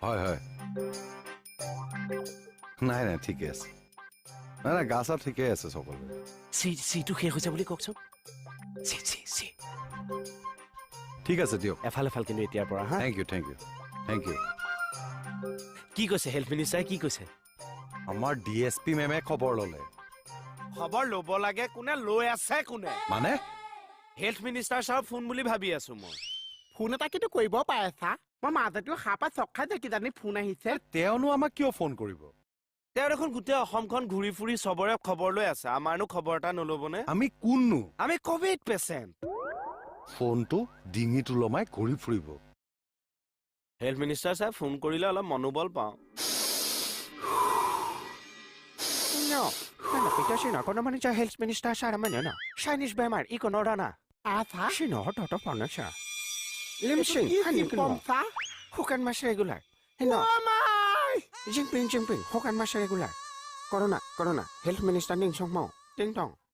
হয় হয় নাই নাই ঠিকে আছে নাই নাই গা চা ঠিকে আছে সকলোৰে চিটো শেষ হৈছে বুলি কওকচোন চি ঠিক আছে দিয়ক এফাল কিন্তু এতিয়াৰ পৰা হা thank you thank you thank you কি কৈছে হেল্থ মিনিষ্টাৰে কি কৈছে আমাৰ DSP মেমে খবৰ ল'লে খবৰ ল'ব লাগে কোনে লৈ আছে কোনে মানে হেল্থ মিনিষ্টাৰ ছাৰ ফোন বুলি ভাবি আছো মই ফোন এটা কিন্তু কৰিব পাৰে চা মই মাজতে সাপা চক খাই যে কিজানি ফোন আহিছে তেওঁনো আমাক কিয় ফোন কৰিব তেওঁ দেখোন গোটেই অসমখন ঘূৰি ফুৰি চবৰে খবৰ লৈ আছে আমাৰনো খবৰ এটা নল'বনে আমি কোননো আমি কভিড পেচেণ্ট ফোনটো ডিঙিত ওলমাই ঘূৰি ফুৰিব হেল্থ মিনিষ্টাৰ ছাৰ ফোন কৰিলে অলপ মনোবল পাওঁ Economic health minister Sarah Manana, Chinese Bamar, Econorana, আছা she know her daughter furniture. Lim Sing, honey, পমচা who can mash regular? Hello, Jimping, who can mash regular? Corona, health minister Ning Song Mo, Ding Dong.